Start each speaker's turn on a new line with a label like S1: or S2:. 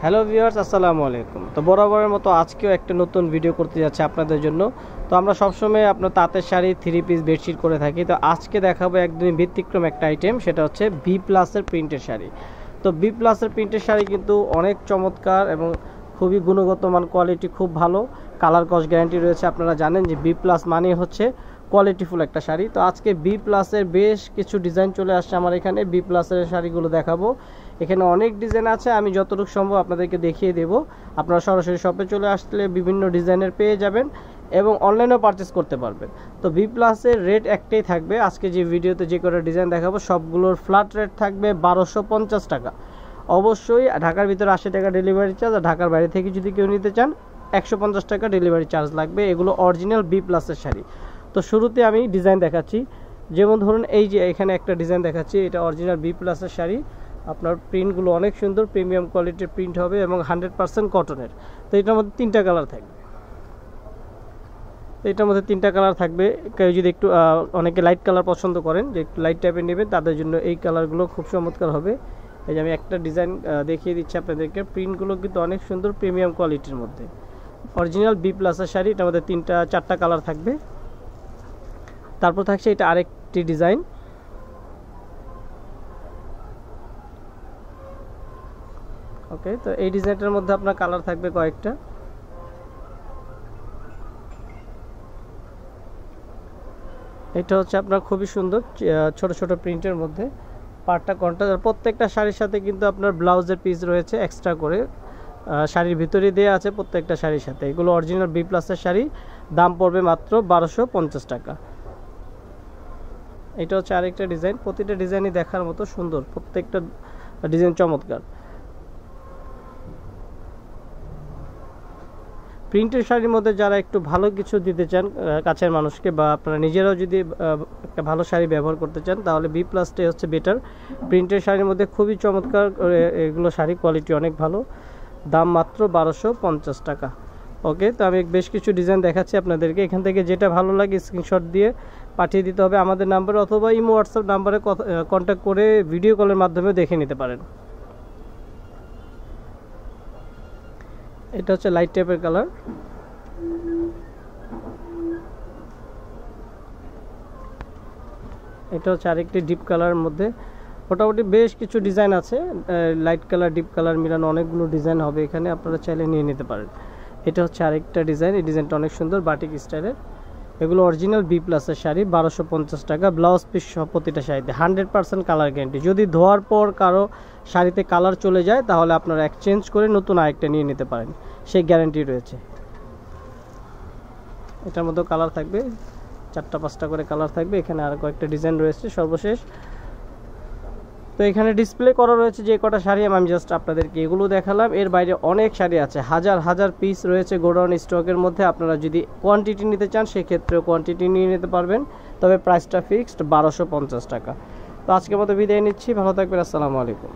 S1: Hello viewers, আসসালামু আলাইকুম। তো বরাবরের মতো আজকেও একটা নতুন ভিডিও করতে যাচ্ছে আপনাদের জন্য। তো আমরা সবসময় আপনার তাঁতের শাড়ি, 3 পিস, বেডশিট করে থাকি। তো আজকে দেখাবো একদমই ব্যতিক্রম একটা আইটেম, সেটা হচ্ছে বি প্লাসের প্রিন্টের শাড়ি। তো বি প্লাসের প্রিন্টের শাড়ি কিন্তু অনেক চমৎকার এবং খুবই গুণগত মান, কোয়ালিটি খুব ভালো, কালার কস গ্যারান্টি রয়েছে। আপনারা জানেন যে বি প্লাস মানে হচ্ছে কোয়ালিটিফুল একটা শাড়ি। তো আজকে বি প্লাসের বেশ কিছু ডিজাইন চলে আসছে আমার এখানে। বি প্লাসের শাড়িগুলো দেখাবো। এখানে অনেক ডিজাইন আছে, আমি যতটুকু সম্ভব আপনাদেরকে দেখিয়ে দেব। আপনারা সরাসরি শপে চলে আসলে বিভিন্ন ডিজাইনের পেয়ে যাবেন এবং অনলাইনেও পারচেস করতে পারবেন। তো বি প্লাসের রেট একটাই থাকবে। আজকে যে ভিডিওতে যে কটা ডিজাইন দেখাবো সবগুলোর ফ্ল্যাট রেট থাকবে 1250 টাকা। অবশ্যই ঢাকার ভিতরে 80 টাকা ডেলিভারি চার্জ, আর ঢাকার বাইরে থেকে যদি কেউ নিতে চান 150 টাকা ডেলিভারি চার্জ লাগবে। এগুলো অরিজিনাল বি প্লাসের শাড়ি। তো শুরুতে আমি ডিজাইন দেখাচ্ছি। যেমন ধরুন এই যে এখানে একটা ডিজাইন দেখাচ্ছি, এটা অরিজিনাল বি প্লাসের শাড়ি। আপনার প্রিন্টগুলো অনেক সুন্দর, প্রিমিয়াম কোয়ালিটির প্রিন্ট হবে এবং 100% কটনের। তো এটার মধ্যে 3টা কালার থাকবে। তো এটার মধ্যে 3টা কালার থাকবে। কেউ যদি একটু অনেকে লাইট কালার পছন্দ করেন, যে একটু লাইট টাইপের নেবেন, তাদের জন্য এই কালারগুলো খুব চমৎকার হবে। এই যে আমি একটা ডিজাইন দেখিয়ে দিচ্ছি আপনাদেরকে। প্রিন্টগুলো কিন্তু অনেক সুন্দর, প্রিমিয়াম কোয়ালিটির মধ্যে অরিজিনাল বি প্লাসের শাড়ি। এটার মধ্যে 4টা কালার থাকবে। তারপর থাকছে এটা আরেকটি ডিজাইন। ওকে, তো এই ডিজাইনটার মধ্যে আপনার কালার থাকবে কয়েকটা। এটা হচ্ছে আপনার খুবই সুন্দর ছোট ছোট প্রিন্টের মধ্যে পাটটা কন্ট্রাস্ট। আর প্রত্যেকটা শাড়ির সাথে কিন্তু আপনার ব্লাউজের পিস রয়েছে এক্সট্রা করে, শাড়ির ভিতরে দেওয়া আছে প্রত্যেকটা শাড়ির সাথে। এগুলো অরিজিনাল বি প্লাসের শাড়ি, দাম পড়বে মাত্র 1250 টাকা। এটা হচ্ছে আরেকটা ডিজাইন। প্রতিটা ডিজাইনই দেখার মতো সুন্দর, প্রত্যেকটা ডিজাইন চমৎকার। প্রিন্টের শাড়ির মধ্যে যারা একটু ভালো কিছু দিতে চান কাছের মানুষকে, বা আপনারা নিজেরাও যদি একটা ভালো শাড়ি ব্যবহার করতে চান, তাহলে বি প্লাসটাই হচ্ছে বেটার। প্রিন্টের শাড়ির মধ্যে খুবই চমৎকার এগুলো শাড়ি, কোয়ালিটি অনেক ভালো, দাম মাত্র 1250 টাকা। ওকে, তো আমি বেশ কিছু ডিজাইন দেখাচ্ছি আপনাদেরকে। এখান থেকে যেটা ভালো লাগে স্ক্রিনশট দিয়ে পাঠিয়ে দিতে হবে আমাদের নাম্বারে, অথবা ইমো হোয়াটসঅ্যাপ নাম্বারে কন্ট্যাক্ট করে ভিডিও কলের মাধ্যমে দেখে নিতে পারেন। এটা হচ্ছে লাইট টাইপের কালার। এটা হচ্ছে আরেকটি ডিপ কালারের মধ্যে। মোটামুটি বেশ কিছু ডিজাইন আছে, লাইট কালার ডিপ কালার মিলানো অনেকগুলো ডিজাইন হবে এখানে, আপনারা চাইলে নিয়ে নিতে পারেন। এটা হচ্ছে আরেকটা ডিজাইন। এই ডিজাইনটা অনেক সুন্দর, বাটিক স্টাইলের। এগুলো অরিজিনাল বি প্লাসের শাড়ি, 1250 টাকা। ব্লাউজ পিস সহ প্রতিটা শাড়িতে 100% কালার গ্যারান্টি। যদি ধোয়ার পর কারো শাড়িতে কালার চলে যায়, তাহলে আপনারা এক্সচেঞ্জ করে নতুন আরেকটা নিয়ে নিতে পারেন, সেই গ্যারান্টি রয়েছে। এটার মধ্যেও কালার থাকবে, 4টা-5টা করে কালার থাকবে। এখানে আর কয়েকটা ডিজাইন রয়েছে সর্বশেষ। তো এখানে ডিসপ্লে করা রয়েছে যে কটা শাড়ি, আমি জাস্ট আপনাদেরকে এগুলো দেখালাম। এর বাইরে অনেক শাড়ি আছে, হাজার হাজার পিস রয়েছে গোডাউন স্টকের মধ্যে। আপনারা যদি কোয়ান্টিটি নিতে চান, সেক্ষেত্রেও কোয়ান্টিটি নিয়ে নিতে পারবেন, তবে প্রাইসটা ফিক্সড 1250 টাকা। তো আজকের মতো বিদায় নিচ্ছি, ভালো থাকবেন, আসসালামু আলাইকুম।